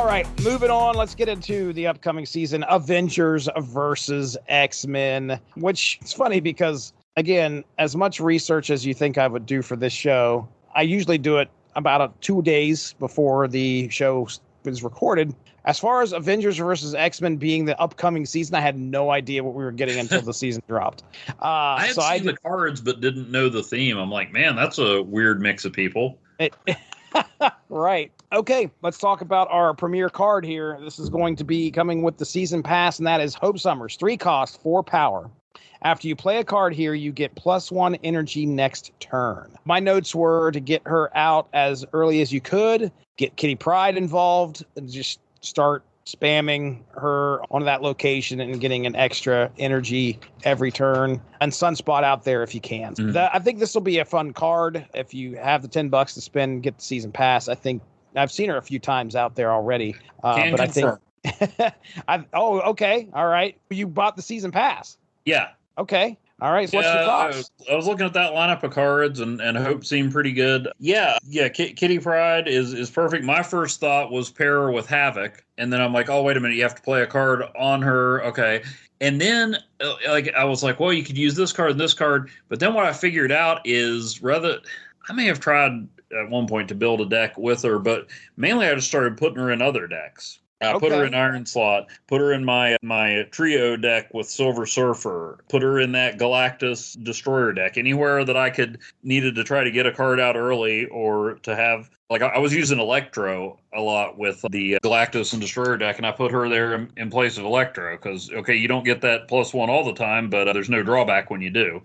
All right, moving on. Let's get into the upcoming season, Avengers versus X-Men, which is funny because, again, as much research as you think I would do for this show, I usually do it about 2 days before the show was recorded. As far as Avengers versus X-Men being the upcoming season, I had no idea what we were getting until the season dropped. I had seen the cards but didn't know the theme. I'm like, man, that's a weird mix of people. Right. Okay, let's talk about our premier card here. This is going to be coming with the season pass, and that is Hope Summers. 3 cost, 4 power. After you play a card here, you get +1 energy next turn. My notes were to get her out as early as you could, get Kitty Pryde involved, and just start spamming her onto that location and getting an extra energy every turn, and Sunspot out there if you can. I think this will be a fun card. If you have the $10 to spend, get the season pass. I think I've seen her a few times out there already. But confirm. I think okay. All right. You bought the season pass. Yeah. Okay. All right. So what's your thoughts? I was looking at that lineup of cards, and Hope seemed pretty good. Yeah. Kitty Pryde is perfect. My first thought was pair her with Havoc, and then I'm like, oh, wait a minute, you have to play a card on her. Okay. And then I was like, well, you could use this card and this card. But then what I figured out is I may have tried at one point to build a deck with her, but mainly I just started putting her in other decks. I put her in Iron Slot, put her in my trio deck with Silver Surfer, put her in that Galactus Destroyer deck. Anywhere that I needed to try to get a card out early or to have, like I was using Electro a lot with the Galactus and Destroyer deck, and I put her there in place of Electro because, okay, you don't get that +1 all the time, but there's no drawback when you do.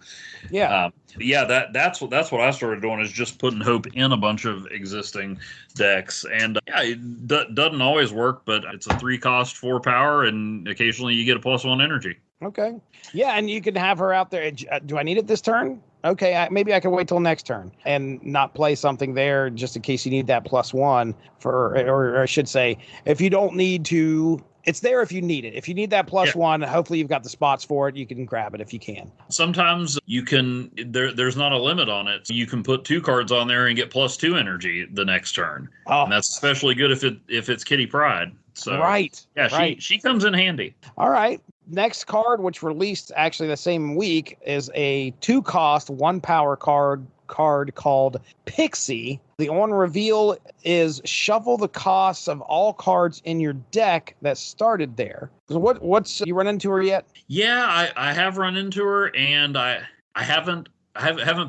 Yeah. That's what I started doing, is just putting Hope in a bunch of existing decks. And it doesn't always work, but it's a 3 cost, 4 power, and occasionally you get a +1 energy. Okay. Yeah, and you can have her out there. Do I need it this turn? Okay, maybe I can wait till next turn and not play something there just in case you need that +1 or I should say, if you don't need to, it's there if you need it. If you need that +1, hopefully you've got the spots for it. You can grab it if you can. Sometimes you can, there's not a limit on it. So you can put 2 cards on there and get +2 energy the next turn. Oh. And that's especially good if it's Kitty Pryde. So right. Yeah, right. She comes in handy. All right. Next card, which released actually the same week, is a 2 cost, 1 power card called Pixie. The on reveal is shuffle the costs of all cards in your deck that started there. So what's you run into her yet? Yeah, I have run into her, and I haven't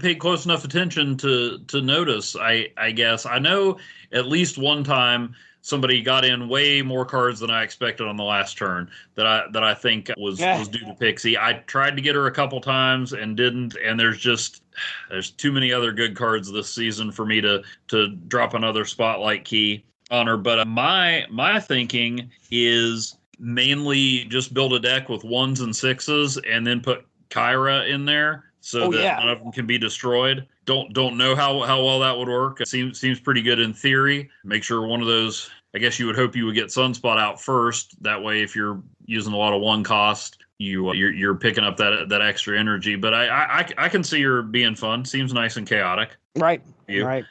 paid close enough attention to notice. I guess I know at least one time somebody got in way more cards than I expected on the last turn that I think was due to Pixie. I tried to get her a couple times and didn't, and there's too many other good cards this season for me to drop another spotlight key on her. But my thinking is mainly just build a deck with 1s and 6s and then put Kyra in there so none of them can be destroyed. Don't know how well that would work. It seems pretty good in theory. Make sure one of those, I guess you would hope you would get Sunspot out first. That way, if you're using a lot of 1 cost, you're picking up that extra energy. But I can see her being fun. Seems nice and chaotic. Right. Right.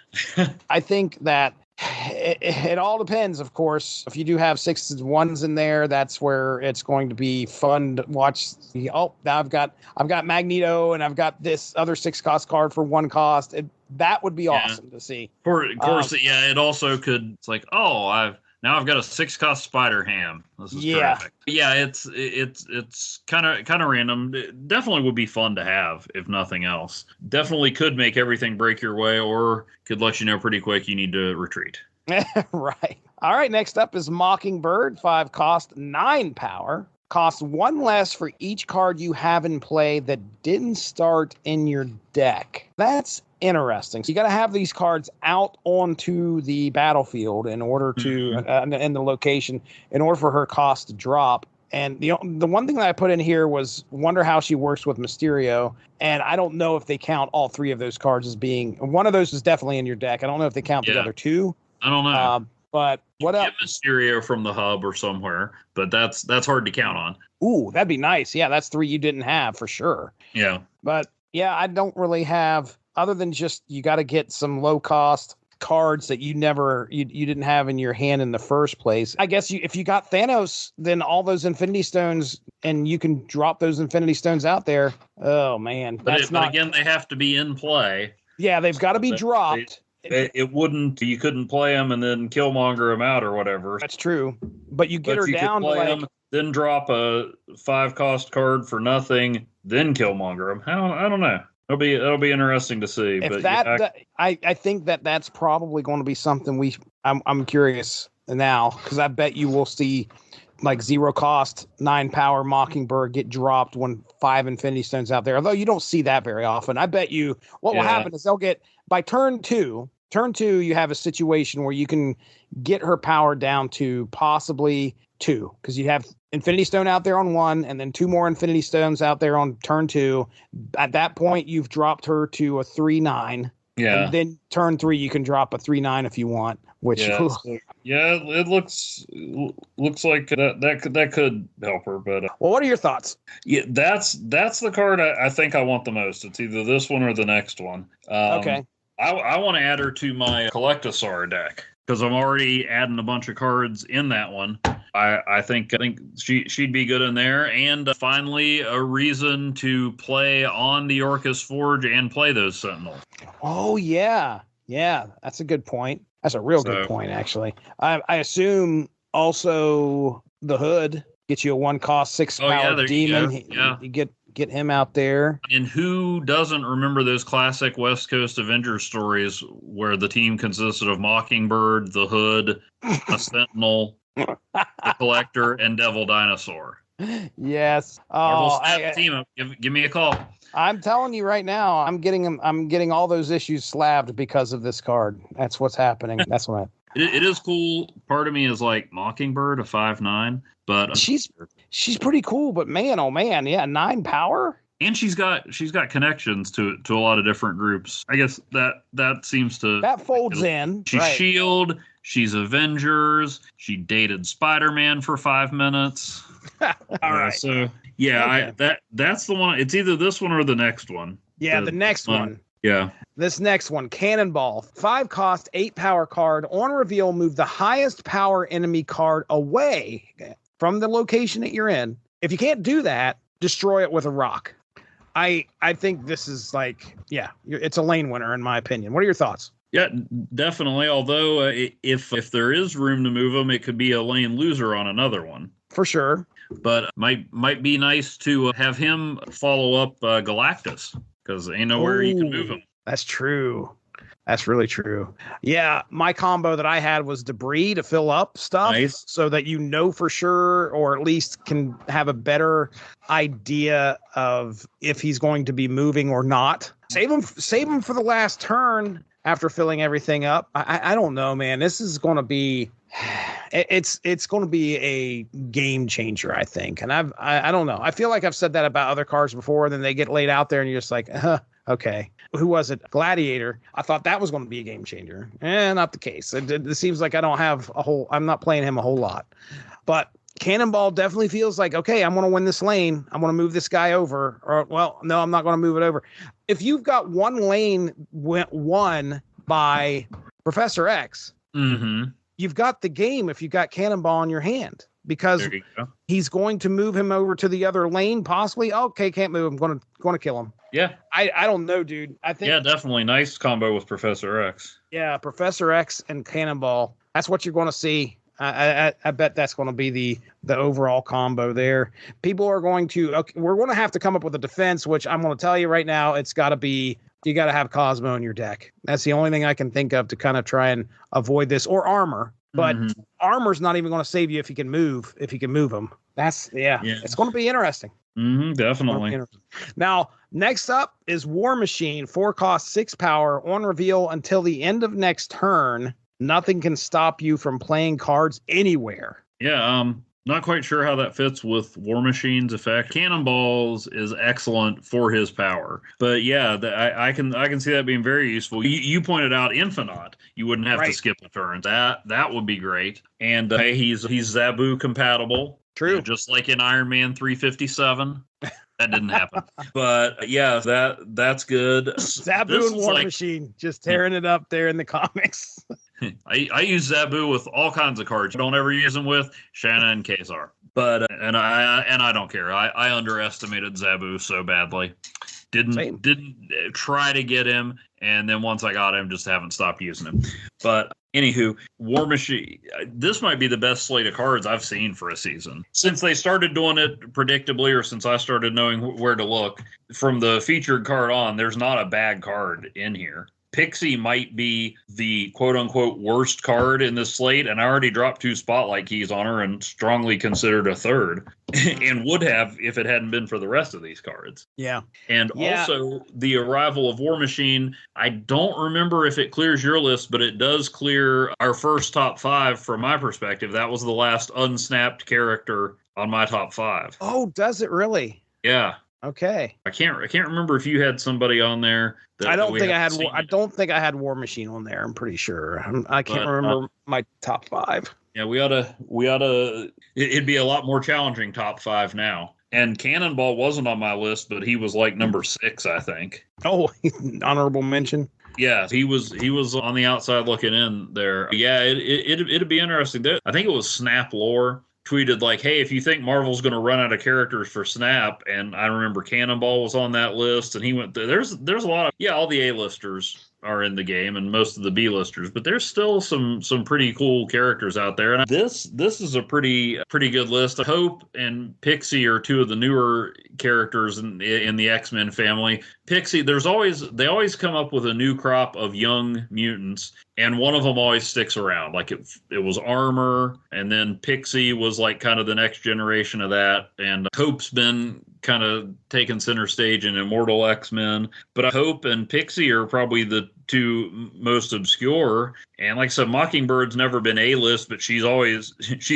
I think that it all depends, of course. If you do have 6s and 1s in there, that's where it's going to be fun to watch. Oh, now I've got Magneto, and I've got this other 6 cost card for 1 cost. That would be awesome to see. Of course, it also could. It's like, I've got a 6 cost Spider Ham. This is terrific. Yeah, it's kind of random. It definitely would be fun to have, if nothing else. Definitely could make everything break your way, or could let you know pretty quick you need to retreat. Right. All right. Next up is Mockingbird. 5 cost, 9 power. Costs 1 less for each card you have in play that didn't start in your deck. That's interesting. So you got to have these cards out onto the battlefield in order to, in the location, in order for her cost to drop. And the one thing that I put in here was wonder how she works with Mysterio. And I don't know if they count all 3 of those cards as being, one of those is definitely in your deck. I don't know if they count the other 2. I don't know. But what else? Get Mysterio from the hub or somewhere, but that's hard to count on. Ooh, that'd be nice. Yeah, that's 3 you didn't have for sure. Yeah. But yeah, I don't really have, other than just you got to get some low cost cards that you didn't have in your hand in the first place. I guess if you got Thanos, then all those Infinity Stones, and you can drop those Infinity Stones out there. Oh man, but again, they have to be in play. Yeah, they've got to be dropped. It wouldn't. You couldn't play them and then Killmonger them out or whatever. That's true, but you get her down to like. Then drop a 5-cost card for nothing, then Killmonger them. I don't know. It'll be interesting to see. If I think that's probably going to be something I'm curious now, because I bet you will see like 0 cost 9 power Mockingbird get dropped when 5 Infinity Stones out there. Although you don't see that very often. I bet you what will happen is they'll get by turn two. Turn 2, you have a situation where you can get her power down to possibly 2, because you have Infinity Stone out there on 1, and then 2 more Infinity Stones out there on turn 2. At that point, you've dropped her to a 3/9. Yeah. And then turn 3, you can drop a 3/9 if you want. Which it looks like that could help her. But well, what are your thoughts? Yeah, that's the card I think I want the most. It's either this one or the next one. Okay. I want to add her to my Collectosaur deck because I'm already adding a bunch of cards in that one. I think she'd be good in there, and finally a reason to play on the Orcus Forge and play those Sentinels. Oh yeah, that's a good point. That's a real good point, actually. I assume also the Hood gets you a 1-cost 6-power demon. You get him out there. And who doesn't remember those classic West Coast Avengers stories where the team consisted of Mockingbird, the Hood, a Sentinel, the Collector, and Devil Dinosaur? Yes. Team up. Give me a call. I'm telling you right now, I'm getting all those issues slabbed because of this card. That's what's happening. That's what it is cool. Part of me is like Mockingbird, a 5/9, but she's pretty cool. But man, oh man, yeah, 9 power. And she's got connections to a lot of different groups. I guess that seems to folds in. She's S.H.I.E.L.D. She's Avengers. She dated Spider-Man for 5 minutes. All right. So yeah, okay. That's the one. It's either this one or the next one. Yeah, the next one. Yeah. This next one, Cannonball, 5-cost, 8-power card. On reveal, move the highest power enemy card away from the location that you're in. If you can't do that, destroy it with a rock. I think this is like, it's a lane winner in my opinion. What are your thoughts? Yeah, definitely. Although if there is room to move them, it could be a lane loser on another one. For sure. But might be nice to have him follow up Galactus, because ain't nowhere you can move him. That's true. That's really true. Yeah, my combo that I had was debris to fill up stuff, so that you know for sure, or at least can have a better idea of if he's going to be moving or not. Save him for the last turn after filling everything up. I don't know, man. This is going to be... It's going to be a game changer, I think. And I don't know. I feel like I've said that about other cards before, and then they get laid out there and you're just like, okay. Who was it? Gladiator. I thought that was going to be a game changer. Not the case. It seems like I'm not playing him a whole lot. But Cannonball definitely feels like, okay, I'm going to win this lane. I'm going to move this guy over. Or, well, no, I'm not going to move it over. If you've got one lane won by Professor X, you've got the game if you got Cannonball in your hand, because he's going to move him over to the other lane, possibly. Okay, can't move. I'm going to kill him. Yeah. I don't know, dude. I think. Yeah, definitely. Nice combo with Professor X. Yeah, Professor X and Cannonball. That's what you're going to see. I bet that's going to be the overall combo there. People are going to, we're going to have to come up with a defense, which I'm going to tell you right now, it's got to be, you got to have Cosmo in your deck. That's the only thing I can think of to kind of try and avoid this, or armor. But armor's not even going to save you if he can move him. It's going to be interesting. Definitely. Now, next up is War Machine, 4-cost, 6-power. On reveal until the end of next turn, nothing can stop you from playing cards anywhere. Yeah, not quite sure how that fits with War Machine's effect. Cannonballs is excellent for his power, but yeah, I can see that being very useful. You pointed out Infinite. You wouldn't have to skip a turn. That would be great. And he's Zabu compatible. True. Just like in Iron Man 357. That didn't happen. But yeah, that's good. Zabu and War Machine just tearing it up there in the comics. I use Zabu with all kinds of cards. Don't ever use them with Shanna and Kazar. But and I don't care. I underestimated Zabu so badly. Didn't try to get him, and then once I got him, just haven't stopped using him. But anywho, War Machine, this might be the best slate of cards I've seen for a season. Since they started doing it predictably, or since I started knowing where to look, from the featured card on, there's not a bad card in here. Pixie might be the quote-unquote worst card in this slate, and I already dropped 2 spotlight keys on her and strongly considered a third, and would have if it hadn't been for the rest of these cards. Yeah. And also, the arrival of War Machine, I don't remember if it clears your list, but it does clear our first top 5 from my perspective. That was the last unsnapped character on my top 5. Oh, does it really? Yeah. Okay. I can't remember if you had somebody on there. I don't think I had War Machine on there. I'm pretty sure. I can't remember my top 5. Yeah, we ought to. It'd be a lot more challenging top 5 now. And Cannonball wasn't on my list, but he was like number 6, I think. Oh, honorable mention. Yeah, he was on the outside looking in there. Yeah, it'd be interesting. I think it was Snap Lore tweeted like, hey, if you think Marvel's going to run out of characters for Snap, and I remember Cannonball was on that list, and he went there's a lot of, all the A-listers are in the game and most of the B-listers, but there's still some pretty cool characters out there. And this is a pretty good list. Hope and Pixie are 2 of the newer characters in the X-Men family. Pixie, they always come up with a new crop of young mutants, and one of them always sticks around. Like it was Armor, and then Pixie was like kind of the next generation of that, and Hope's been kind of taking center stage in Immortal X-Men. But Hope and Pixie are probably the 2 most obscure. And like I said, Mockingbird's never been A-list, but she's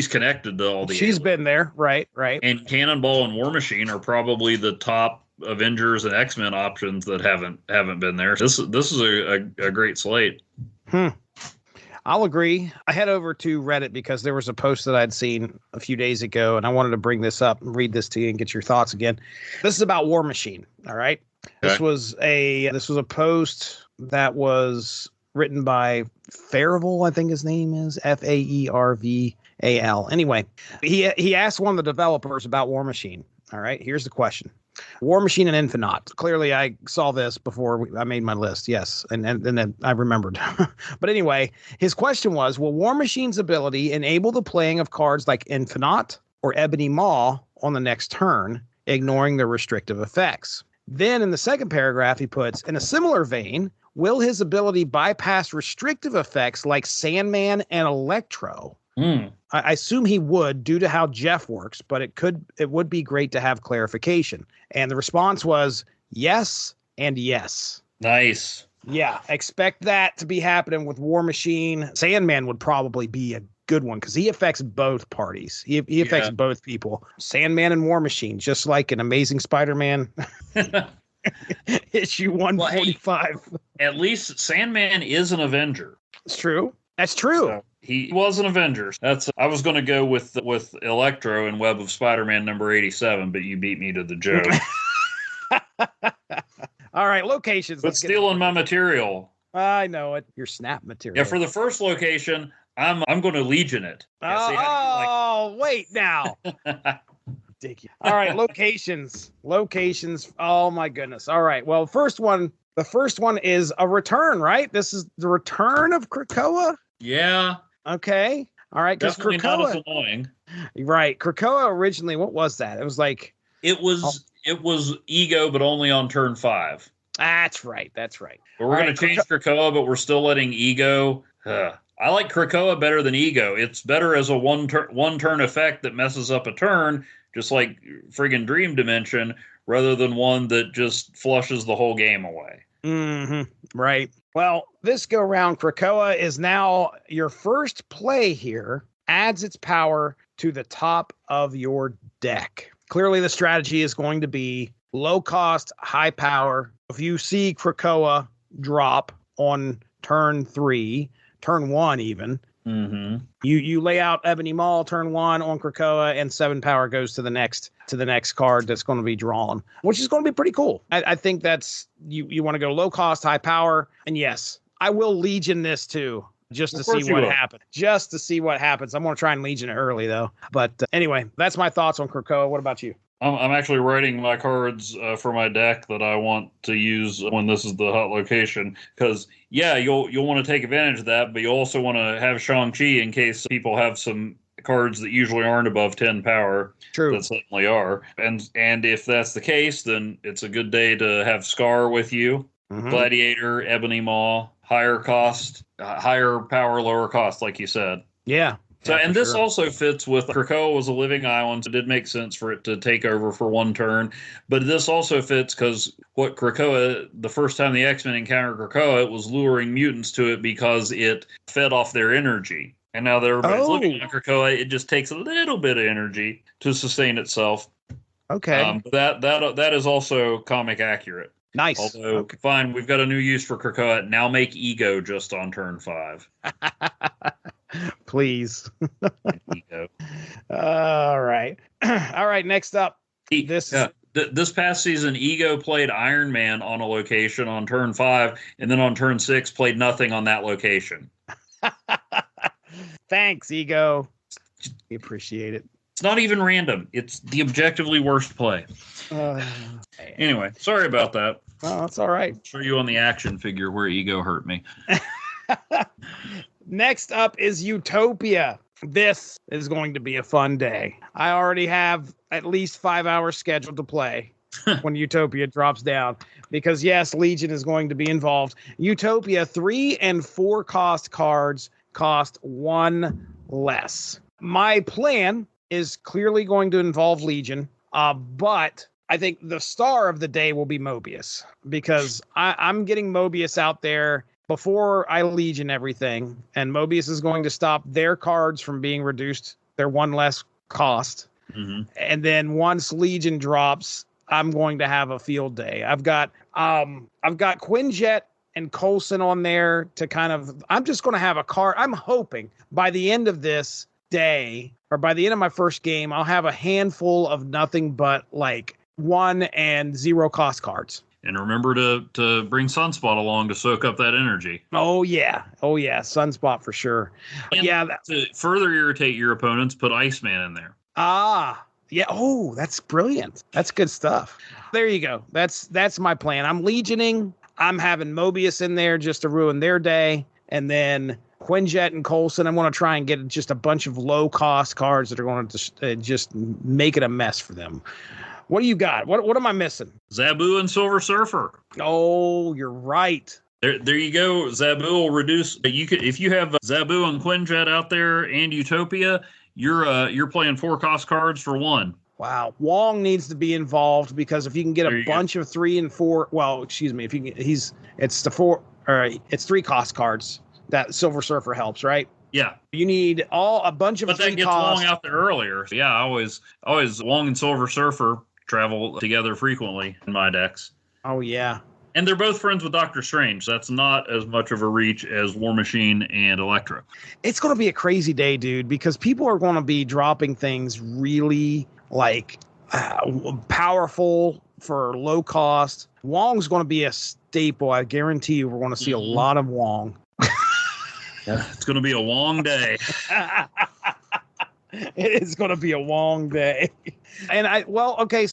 connected to all the She's A-list. been there, right. And Cannonball and War Machine are probably the top Avengers and X-Men options that haven't been there. This is a great slate. I'll agree. I head over to Reddit because there was a post that I'd seen a few days ago, and I wanted to bring this up and read this to you and get your thoughts again. This is about War Machine. All right. Okay. This was a post that was written by Fairval, I think his name is Faerval. Anyway, he asked one of the developers about War Machine. All right. Here's the question. War Machine and Infinite. Clearly, I saw this before I made my list. Yes, and then I remembered. But anyway, his question was, will War Machine's ability enable the playing of cards like Infinite or Ebony Maw on the next turn, ignoring the restrictive effects? Then in the second paragraph, he puts, in a similar vein, will his ability bypass restrictive effects like Sandman and Electro? I assume he would, due to how Jeff works, but it would be great to have clarification. And the response was yes and yes. Nice. Yeah, expect that to be happening with War Machine. Sandman would probably be a good one because he affects both parties. He affects both people. Sandman and War Machine, just like an Amazing Spider-Man. Issue 145. Well, hey, at least Sandman is an Avenger. It's true. That's true. So he was an Avenger. I was going to go with Electro in Web of Spider-Man number 87, but you beat me to the joke. All right, locations. But stealing my material. I know it. Your Snap material. Yeah, for the first location, I'm going to Legion it. Wait now. All right, locations. Oh my goodness. All right. Well, the first one is a return, right? This is the return of Krakoa. Yeah. Okay. All right. Definitely Krakoa, not as annoying. Right. Krakoa originally, what was that? It was like it was Ego, but only on turn 5. That's right. But we're going to change Krakoa, but we're still letting Ego. I like Krakoa better than Ego. It's better as a one turn effect that messes up a turn, just like friggin' Dream Dimension, rather than one that just flushes the whole game away. Mm-hmm. Right. Well, this go round, Krakoa is now your first play here, adds its power to the top of your deck. Clearly, the strategy is going to be low cost, high power. If you see Krakoa drop on turn 3, turn 1 even, Mm-hmm. You lay out Ebony Maw turn 1 on Krakoa, and 7 power goes to the next card that's going to be drawn, which is going to be pretty cool. I think that's you want to go low cost, high power, and yes, I will Legion this too. Just to see what happens. Just to see what happens. I'm going to try and Legion it early, though. But anyway, that's my thoughts on Krakoa. What about you? I'm actually writing my cards for my deck that I want to use when this is the hot location. Because, yeah, you'll want to take advantage of that, but you also want to have Shang-Chi in case people have some cards that usually aren't above 10 power. True. That suddenly are. And if that's the case, then it's a good day to have Scar with you. Mm-hmm. Gladiator, Ebony Maw, higher cost, higher power, lower cost, like you said. Yeah. So, and this also fits with Krakoa was a living island, so it did make sense for it to take over for one turn. But this also fits because what Krakoa, the first time the X-Men encountered Krakoa, it was luring mutants to it because it fed off their energy. And now that everybody's living on Krakoa, it just takes a little bit of energy to sustain itself. Okay. That is also comic accurate. Nice. Although, fine, we've got a new use for Krakoa. Now make Ego just on turn 5. Please. Ego. All right. All right, next up. This past season, Ego played Iron Man on a location on turn 5, and then on turn 6 played nothing on that location. Thanks, Ego. We appreciate it. It's not even random. It's the objectively worst play. Anyway, sorry about that. Oh, that's all right. I'll show you on the action figure where Ego hurt me. Next up is Utopia. This is going to be a fun day. I already have at least 5 hours scheduled to play when Utopia drops down. Because, yes, Legion is going to be involved. Utopia 3 and 4 cost cards cost 1 less. My plan is clearly going to involve Legion, but I think the star of the day will be Mobius, because I'm getting Mobius out there before I Legion everything, and Mobius is going to stop their cards from being reduced, their 1 less cost. Mm-hmm. And then once Legion drops, I'm going to have a field day. I've got Quinjet and Coulson on there to I'm just going to have a card. I'm hoping by the end of this day, or by the end of my first game, I'll have a handful of nothing but like 1 and 0 cost cards. And remember to bring Sunspot along to soak up that energy. Oh yeah, Sunspot for sure. And to further irritate your opponents, put Iceman in there. Yeah. Oh, that's brilliant. That's good stuff. There you go. That's my plan. I'm Legioning. I'm having Mobius in there just to ruin their day, and then Quinjet and Coulson, I'm going to try and get just a bunch of low-cost cards that are going to just make it a mess for them. What do you got? What am I missing? Zabu and Silver Surfer. Oh, you're right. There you go. Zabu will reduce. If you have Zabu and Quinjet out there and Utopia, you're playing 4 cost cards for 1. Wow, Wong needs to be involved, because if you can get a bunch of 3 and 4, well, excuse me, if you can, it's 3 cost cards that Silver Surfer helps, right? Yeah. You need a bunch of 3 cost. But that gets Wong out there earlier. So yeah, always Wong and Silver Surfer travel together frequently in my decks. Oh yeah. And they're both friends with Doctor Strange. That's not as much of a reach as War Machine and Elektra. It's going to be a crazy day, dude, because people are going to be dropping things really powerful for low cost. Wong's going to be a staple. I guarantee you we're going to see a lot of Wong. Yeah, it's going to be a Wong day. It is going to be a Wong day. And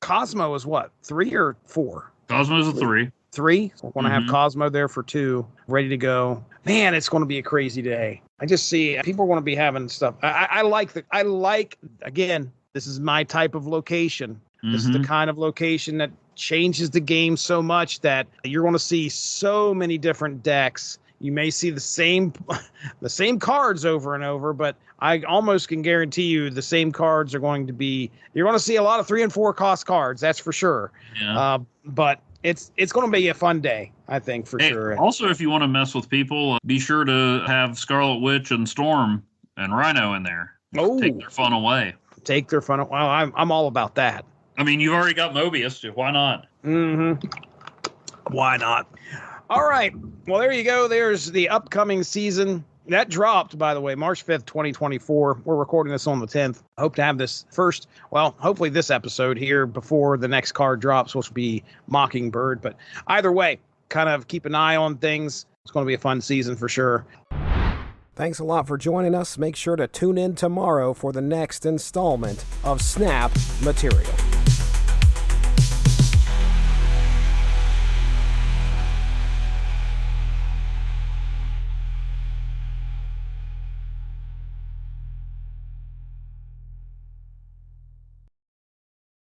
Cosmo is what? 3 or 4? Cosmo's a 3. 3? So we're going to have Cosmo there for 2, ready to go. Man, it's going to be a crazy day. I just see people are going to be having stuff. I like, again, this is my type of location. This is the kind of location that changes the game so much that you're going to see so many different decks. You may see the same cards over and over, but I almost can guarantee you the same cards are going to be. You're going to see a lot of 3 and 4 cost cards. That's for sure. Yeah. But it's going to be a fun day, I think, for sure. Also, if you want to mess with people, be sure to have Scarlet Witch and Storm and Rhino in there. Oh, take their fun away. Take their fun. Well, I'm all about that. I mean, you've already got Mobius. Why not? Mm-hmm. Why not? All right. Well, there you go. There's the upcoming season. That dropped, by the way, March 5th, 2024. We're recording this on the 10th. I hope to have this hopefully this episode here before the next card drops, which will be Mockingbird. But either way, kind of keep an eye on things. It's going to be a fun season for sure. Thanks a lot for joining us. Make sure to tune in tomorrow for the next installment of Snap Material.